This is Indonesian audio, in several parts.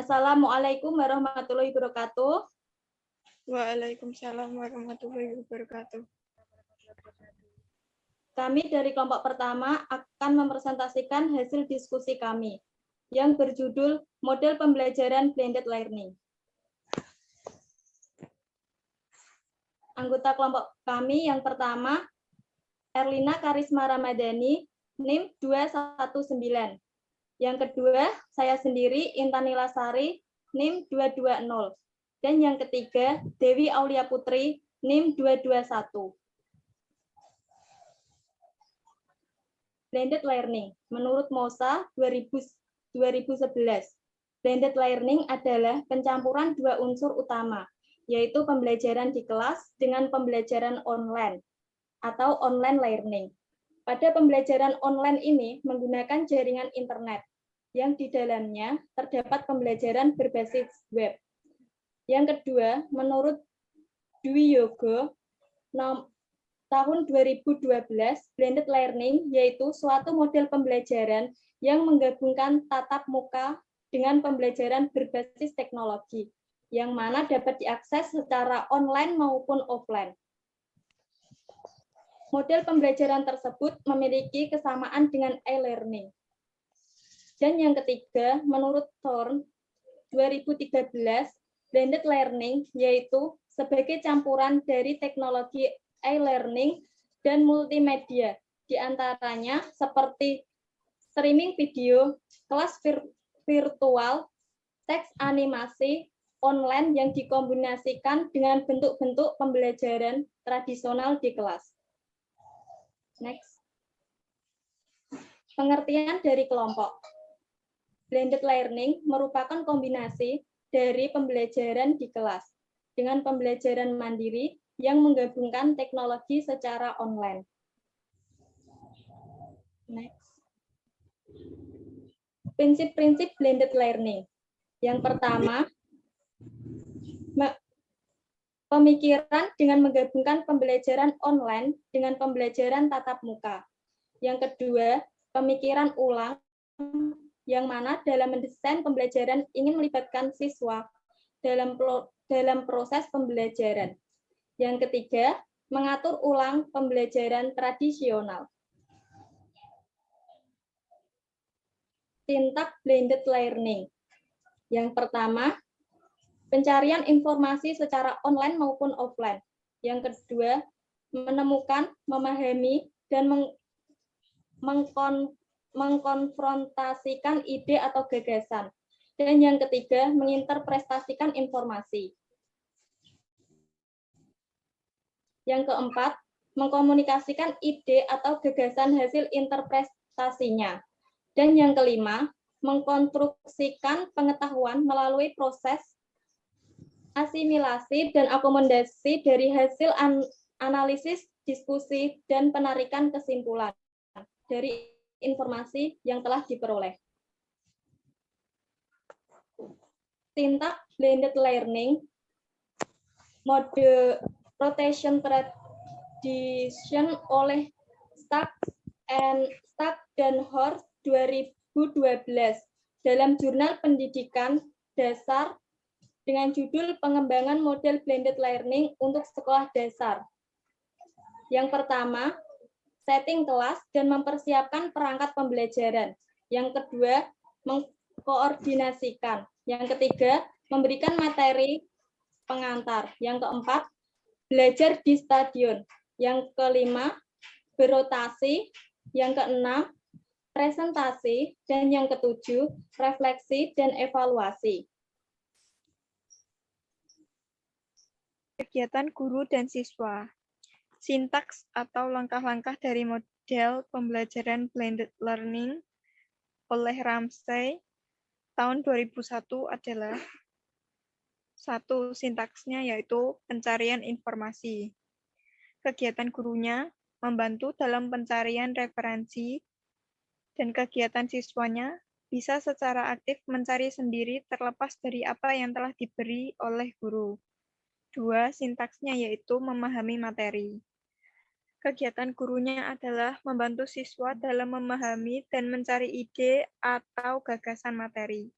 Assalamualaikum warahmatullahi wabarakatuh. Waalaikumsalam warahmatullahi wabarakatuh. Kami dari kelompok pertama akan mempresentasikan hasil diskusi kami yang berjudul Model Pembelajaran Blended Learning. Anggota kelompok kami yang pertama, Erlina Karisma Ramadhani, NIM 219. Yang kedua, saya sendiri, Intan Nilasari, NIM 220. Dan yang ketiga, Dewi Aulia Putri, NIM 221. Blended Learning, menurut MOSA 2011. Blended Learning adalah pencampuran dua unsur utama, yaitu pembelajaran di kelas dengan pembelajaran online atau online learning. Pada pembelajaran online ini menggunakan jaringan internet, yang di dalamnya terdapat pembelajaran berbasis web. Yang kedua, menurut Dwi Yogo, tahun 2012, blended learning yaitu suatu model pembelajaran yang menggabungkan tatap muka dengan pembelajaran berbasis teknologi, yang mana dapat diakses secara online maupun offline. Model pembelajaran tersebut memiliki kesamaan dengan e-learning. Dan yang ketiga, menurut Thorne 2013, blended learning yaitu sebagai campuran dari teknologi e-learning dan multimedia, di antaranya seperti streaming video, kelas virtual, teks animasi, online yang dikombinasikan dengan bentuk-bentuk pembelajaran tradisional di kelas. Next. Pengertian dari kelompok. Blended learning merupakan kombinasi dari pembelajaran di kelas dengan pembelajaran mandiri yang menggabungkan teknologi secara online. Next. Prinsip-prinsip blended learning. Yang pertama, pemikiran dengan menggabungkan pembelajaran online dengan pembelajaran tatap muka. Yang kedua, pemikiran ulang, yang mana dalam mendesain pembelajaran ingin melibatkan siswa dalam proses pembelajaran. Yang ketiga, mengatur ulang pembelajaran tradisional. Sintak blended learning. Yang pertama, pencarian informasi secara online maupun offline. Yang kedua, menemukan, memahami, dan mengkonfrontasikan ide atau gagasan. Dan yang ketiga, menginterpretasikan informasi. Yang keempat, mengkomunikasikan ide atau gagasan hasil interpretasinya. Dan yang kelima, mengkonstruksikan pengetahuan melalui proses asimilasi dan akomodasi dari hasil analisis, diskusi, dan penarikan kesimpulan dari informasi yang telah diperoleh. Sintak blended learning, mode rotation tradition oleh Stack dan Horst 2012 dalam jurnal pendidikan dasar dengan judul Pengembangan Model Blended Learning untuk Sekolah Dasar. Yang pertama, setting kelas dan mempersiapkan perangkat pembelajaran. Yang kedua, mengkoordinasikan. Yang ketiga, memberikan materi pengantar. Yang keempat, belajar di stadion. Yang kelima, berotasi. Yang keenam, presentasi. Dan yang ketujuh, refleksi dan evaluasi. Kegiatan guru dan siswa. Sintaks atau langkah-langkah dari model pembelajaran blended learning oleh Ramsey tahun 2001 adalah: 1. Sintaksnya yaitu pencarian informasi. Kegiatan gurunya membantu dalam pencarian referensi, dan kegiatan siswanya bisa secara aktif mencari sendiri terlepas dari apa yang telah diberi oleh guru. 2. Sintaksnya yaitu memahami materi. Kegiatan gurunya adalah membantu siswa dalam memahami dan mencari ide atau gagasan materi.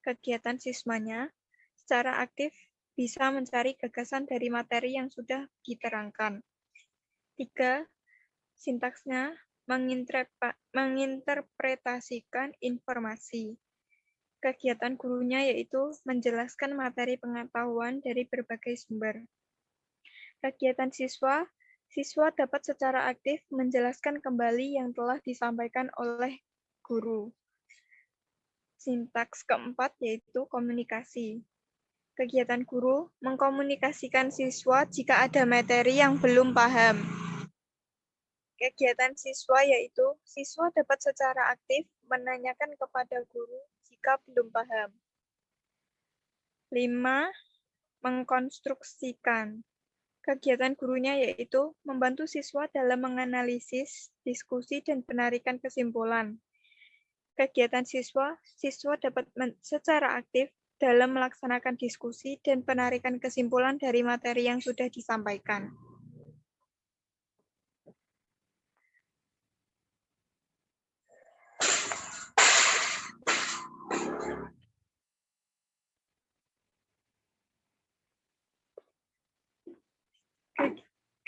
kegiatan siswanya secara aktif bisa mencari gagasan dari materi yang sudah diterangkan. 3. Sintaksnya menginterpretasikan informasi. Kegiatan gurunya yaitu menjelaskan materi pengetahuan dari berbagai sumber. Kegiatan siswa dapat secara aktif menjelaskan kembali yang telah disampaikan oleh guru. Sintaks keempat yaitu komunikasi. Kegiatan guru mengkomunikasikan siswa jika ada materi yang belum paham. Kegiatan siswa yaitu siswa dapat secara aktif menanyakan kepada guru jika belum paham. 5. Mengkonstruksikan. Kegiatan gurunya yaitu membantu siswa dalam menganalisis, diskusi, dan penarikan kesimpulan. Kegiatan siswa dapat secara aktif dalam melaksanakan diskusi dan penarikan kesimpulan dari materi yang sudah disampaikan.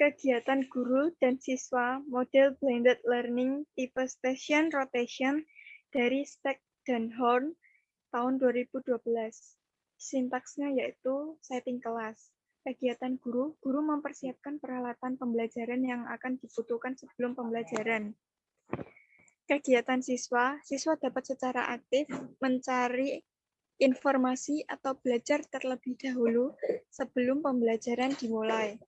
Kegiatan guru dan siswa model blended learning tipe station rotation dari Stack dan Horn tahun 2012. Sintaksnya yaitu setting kelas. Kegiatan guru mempersiapkan peralatan pembelajaran yang akan dibutuhkan sebelum pembelajaran. Kegiatan siswa dapat secara aktif mencari informasi atau belajar terlebih dahulu sebelum pembelajaran dimulai.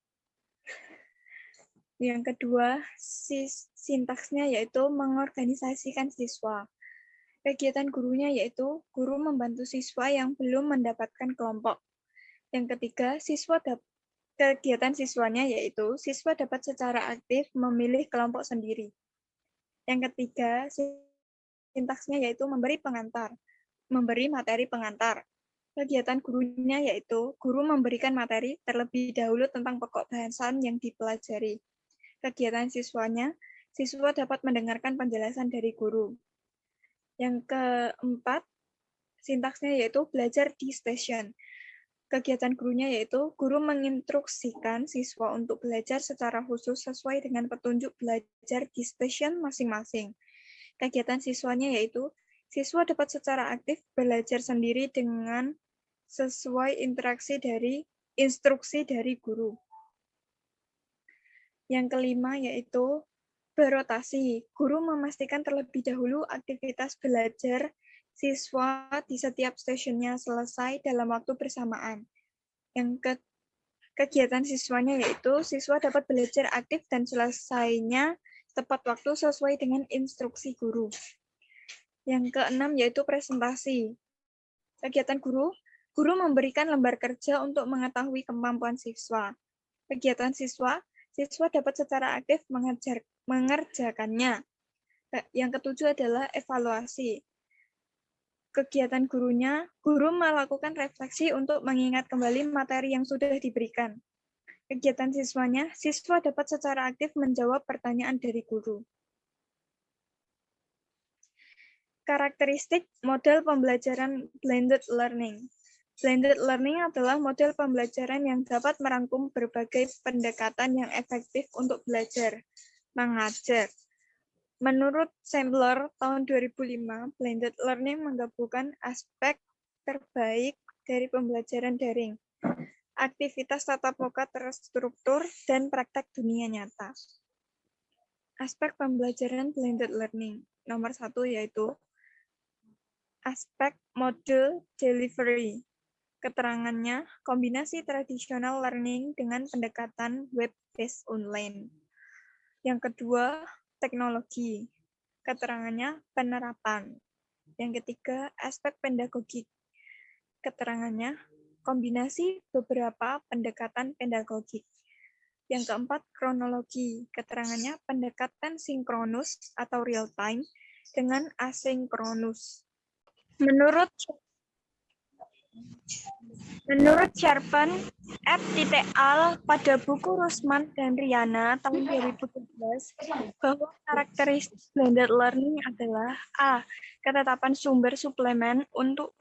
Yang kedua, sintaksnya yaitu mengorganisasikan siswa. Kegiatan gurunya yaitu guru membantu siswa yang belum mendapatkan kelompok. Yang ketiga, kegiatan siswanya yaitu siswa dapat secara aktif memilih kelompok sendiri. Yang ketiga, sintaksnya yaitu memberi materi pengantar. Kegiatan gurunya yaitu guru memberikan materi terlebih dahulu tentang pokok bahasan yang dipelajari. Kegiatan siswanya, siswa dapat mendengarkan penjelasan dari guru. Yang keempat, sintaksnya yaitu belajar di station. Kegiatan gurunya yaitu guru menginstruksikan siswa untuk belajar secara khusus sesuai dengan petunjuk belajar di station masing-masing. Kegiatan siswanya yaitu siswa dapat secara aktif belajar sendiri dengan sesuai instruksi dari guru. Yang kelima yaitu berotasi. Guru memastikan terlebih dahulu aktivitas belajar siswa di setiap stasiunnya selesai dalam waktu bersamaan. Yang kegiatan siswanya yaitu siswa dapat belajar aktif dan selesainya tepat waktu sesuai dengan instruksi guru. Yang keenam yaitu presentasi. Kegiatan guru memberikan lembar kerja untuk mengetahui kemampuan siswa. Kegiatan siswa dapat secara aktif mengerjakannya. Yang ketujuh adalah evaluasi. Kegiatan guru melakukan refleksi untuk mengingat kembali materi yang sudah diberikan. Kegiatan siswanya, siswa dapat secara aktif menjawab pertanyaan dari guru. Karakteristik model pembelajaran blended learning. Blended learning adalah model pembelajaran yang dapat merangkum berbagai pendekatan yang efektif untuk belajar, mengajar. Menurut Sampler tahun 2005, blended learning menggabungkan aspek terbaik dari pembelajaran daring, aktivitas tatap muka terstruktur, dan praktek dunia nyata. Aspek pembelajaran blended learning. Nomor 1 yaitu aspek model delivery. Keterangannya, kombinasi tradisional learning dengan pendekatan web-based online. Yang kedua, teknologi. Keterangannya, penerapan. Yang ketiga, aspek pedagogik. Keterangannya, kombinasi beberapa pendekatan pedagogik. Yang keempat, kronologi. Keterangannya, pendekatan sinkronus atau real-time dengan asinkronus. Menurut Sharpen et al. Pada buku Rusman dan Riana tahun 2017, bahwa karakteristik blended learning adalah A. Ketetapan sumber suplemen untuk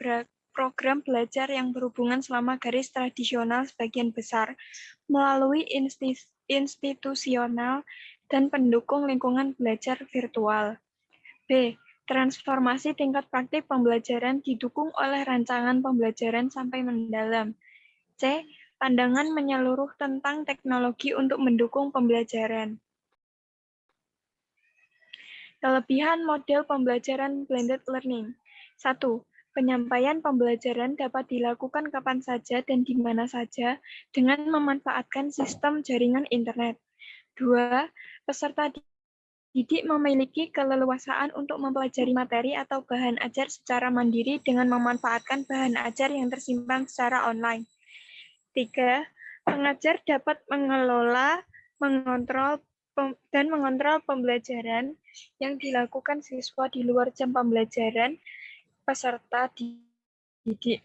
program belajar yang berhubungan selama garis tradisional sebagian besar, melalui institusional dan pendukung lingkungan belajar virtual. B. Transformasi tingkat praktik pembelajaran didukung oleh rancangan pembelajaran sampai mendalam. C. Pandangan menyeluruh tentang teknologi untuk mendukung pembelajaran. Kelebihan model pembelajaran blended learning. 1. Penyampaian pembelajaran dapat dilakukan kapan saja dan di mana saja dengan memanfaatkan sistem jaringan internet. 2. Peserta didik memiliki keleluasaan untuk mempelajari materi atau bahan ajar secara mandiri dengan memanfaatkan bahan ajar yang tersimpan secara online. 3. Pengajar dapat mengelola, mengontrol pembelajaran yang dilakukan siswa di luar jam pembelajaran peserta didik.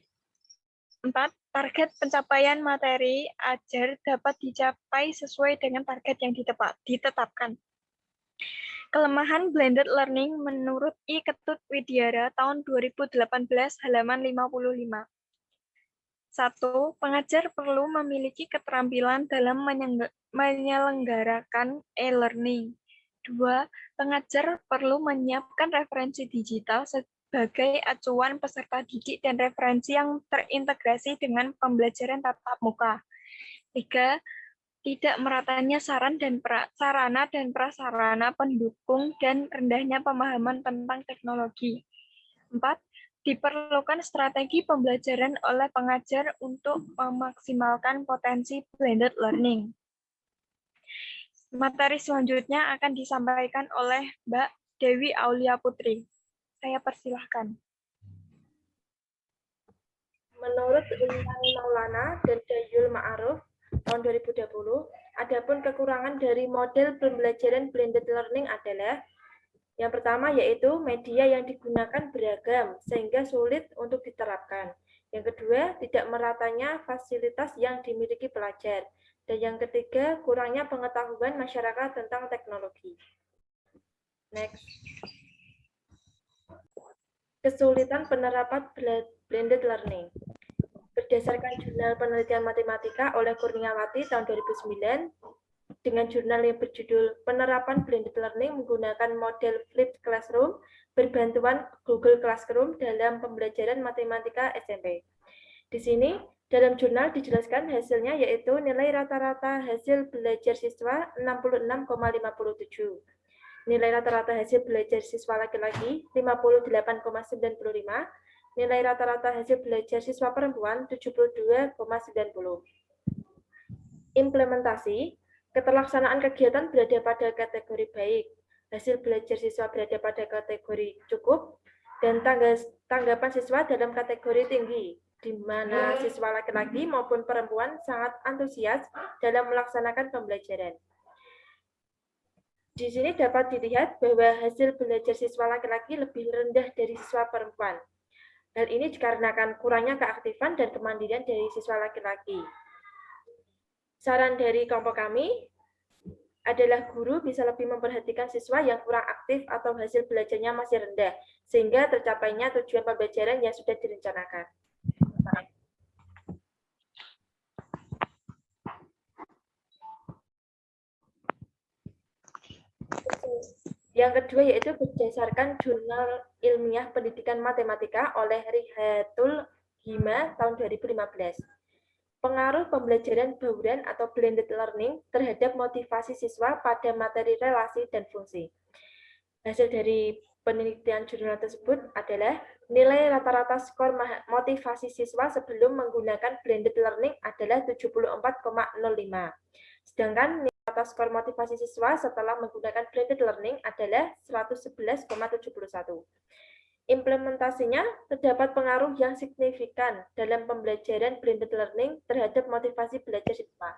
4. Target pencapaian materi ajar dapat dicapai sesuai dengan target yang ditetapkan. Kelemahan blended learning menurut I. Ketut Widyara tahun 2018 halaman 55. 1. Pengajar perlu memiliki keterampilan dalam menyelenggarakan e-learning. 2. Pengajar perlu menyiapkan referensi digital sebagai acuan peserta didik dan referensi yang terintegrasi dengan pembelajaran tatap muka. 3. Tidak meratanya sarana dan prasarana pendukung dan rendahnya pemahaman tentang teknologi. 4. Diperlukan strategi pembelajaran oleh pengajar untuk memaksimalkan potensi blended learning. Materi selanjutnya akan disampaikan oleh Mbak Dewi Aulia Putri. Saya persilahkan. Menurut Intan Maulana dan Dayul Ma'aruf tahun 2020, adapun kekurangan dari model pembelajaran blended learning adalah yang pertama yaitu media yang digunakan beragam sehingga sulit untuk diterapkan. Yang kedua, tidak meratanya fasilitas yang dimiliki pelajar. Dan yang ketiga, kurangnya pengetahuan masyarakat tentang teknologi. Next. Kesulitan penerapan blended learning. Berdasarkan jurnal penelitian matematika oleh Kurniawati tahun 2009, dengan jurnal yang berjudul Penerapan Blended Learning menggunakan model Flipped Classroom berbantuan Google Classroom dalam pembelajaran matematika SMP. Di sini, dalam jurnal dijelaskan hasilnya yaitu nilai rata-rata hasil belajar siswa 66,57. Nilai rata-rata hasil belajar siswa laki-laki 58,95. Nilai rata-rata hasil belajar siswa perempuan 72,90. Implementasi. Keterlaksanaan kegiatan berada pada kategori baik, hasil belajar siswa berada pada kategori cukup, dan tanggapan siswa dalam kategori tinggi, di mana siswa laki-laki maupun perempuan sangat antusias dalam melaksanakan pembelajaran. Di sini dapat dilihat bahwa hasil belajar siswa laki-laki lebih rendah dari siswa perempuan. Hal ini dikarenakan kurangnya keaktifan dan kemandirian dari siswa laki-laki. Saran dari kelompok kami adalah guru bisa lebih memperhatikan siswa yang kurang aktif atau hasil belajarnya masih rendah, sehingga tercapainya tujuan pembelajaran yang sudah direncanakan. Yang kedua yaitu berdasarkan jurnal ilmiah pendidikan matematika oleh Rihatul Hima tahun 2015. Pengaruh pembelajaran bauran atau blended learning terhadap motivasi siswa pada materi relasi dan fungsi. Hasil dari penelitian jurnal tersebut adalah nilai rata-rata skor motivasi siswa sebelum menggunakan blended learning adalah 74,05. Sedangkan nilai rata skor motivasi siswa setelah menggunakan blended learning adalah 111,71. Implementasinya terdapat pengaruh yang signifikan dalam pembelajaran blended learning terhadap motivasi belajar siswa.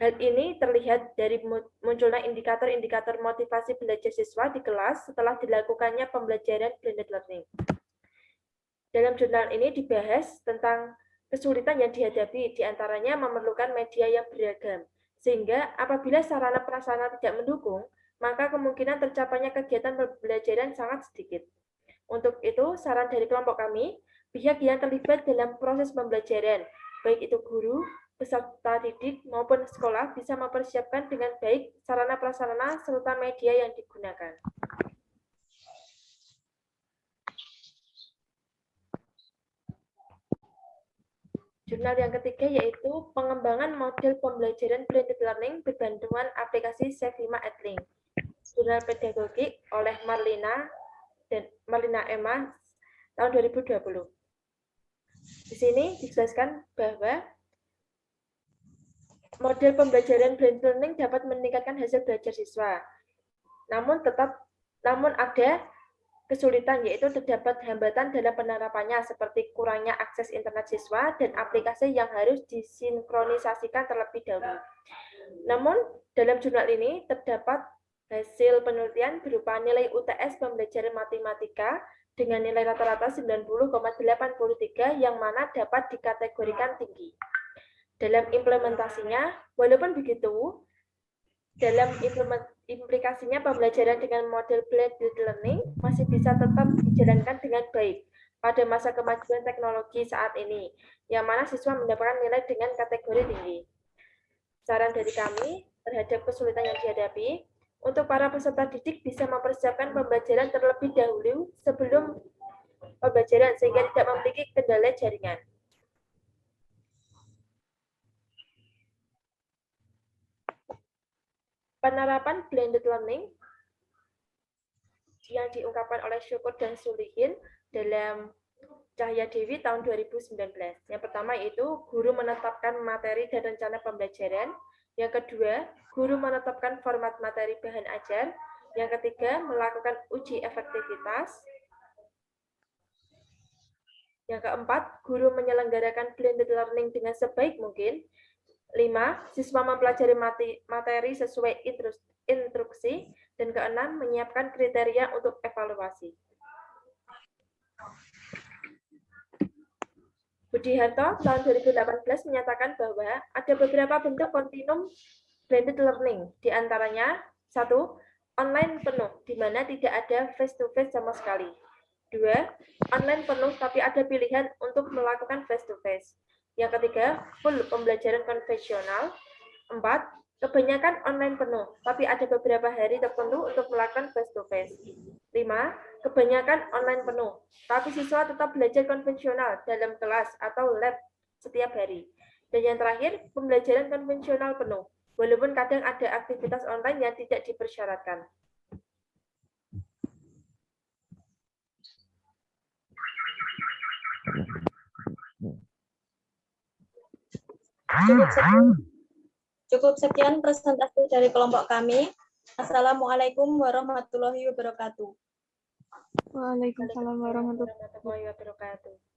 Hal ini terlihat dari munculnya indikator-indikator motivasi belajar siswa di kelas setelah dilakukannya pembelajaran blended learning. Dalam jurnal ini dibahas tentang kesulitan yang dihadapi, diantaranya memerlukan media yang beragam, sehingga apabila sarana prasarana tidak mendukung, maka kemungkinan tercapainya kegiatan pembelajaran sangat sedikit. Untuk itu, saran dari kelompok kami, pihak yang terlibat dalam proses pembelajaran, baik itu guru, peserta didik, maupun sekolah, bisa mempersiapkan dengan baik sarana prasarana serta media yang digunakan. Jurnal yang ketiga yaitu pengembangan model pembelajaran blended learning berbantuan aplikasi Safe5 Edling. Jurnal pedagogik oleh Marlina Emma tahun 2020. Di sini dijelaskan bahwa model pembelajaran blended learning dapat meningkatkan hasil belajar siswa. Namun ada kesulitan, yaitu terdapat hambatan dalam penerapannya seperti kurangnya akses internet siswa dan aplikasi yang harus disinkronisasikan terlebih dahulu. Namun, dalam jurnal ini terdapat hasil penelitian berupa nilai UTS pembelajaran matematika dengan nilai rata-rata 90,83 yang mana dapat dikategorikan tinggi. Dalam implementasinya, walaupun begitu, dalam implikasinya pembelajaran dengan model blended learning masih bisa tetap dijalankan dengan baik pada masa kemajuan teknologi saat ini, yang mana siswa mendapatkan nilai dengan kategori tinggi. Saran dari kami terhadap kesulitan yang dihadapi, untuk para peserta didik bisa mempersiapkan pembelajaran terlebih dahulu sebelum pembelajaran sehingga tidak memiliki kendala jaringan. Penerapan blended learning yang diungkapkan oleh Syukur dan Sulihin dalam Cahya Dewi tahun 2019. Yang pertama yaitu guru menetapkan materi dan rencana pembelajaran. Yang kedua, guru menetapkan format materi bahan ajar. Yang ketiga, melakukan uji efektivitas. Yang keempat, guru menyelenggarakan blended learning dengan sebaik mungkin. 5. Siswa mempelajari materi sesuai instruksi. Dan keenam, menyiapkan kriteria untuk evaluasi. Budiharto tahun 2018 menyatakan bahwa ada beberapa bentuk kontinum blended learning. Di antaranya, 1. Online penuh, di mana tidak ada face-to-face sama sekali. 2. Online penuh, tapi ada pilihan untuk melakukan face-to-face. Yang ketiga, full pembelajaran konvensional. 4. Kebanyakan online penuh, tapi ada beberapa hari tertentu untuk melakukan face-to-face. 5. Kebanyakan online penuh, tapi siswa tetap belajar konvensional dalam kelas atau lab setiap hari. Dan yang terakhir, pembelajaran konvensional penuh, walaupun kadang ada aktivitas online yang tidak dipersyaratkan. Cukup sekian presentasi dari kelompok kami. Assalamualaikum warahmatullahi wabarakatuh. Waalaikumsalam warahmatullahi warahmatullahi wabarakatuh.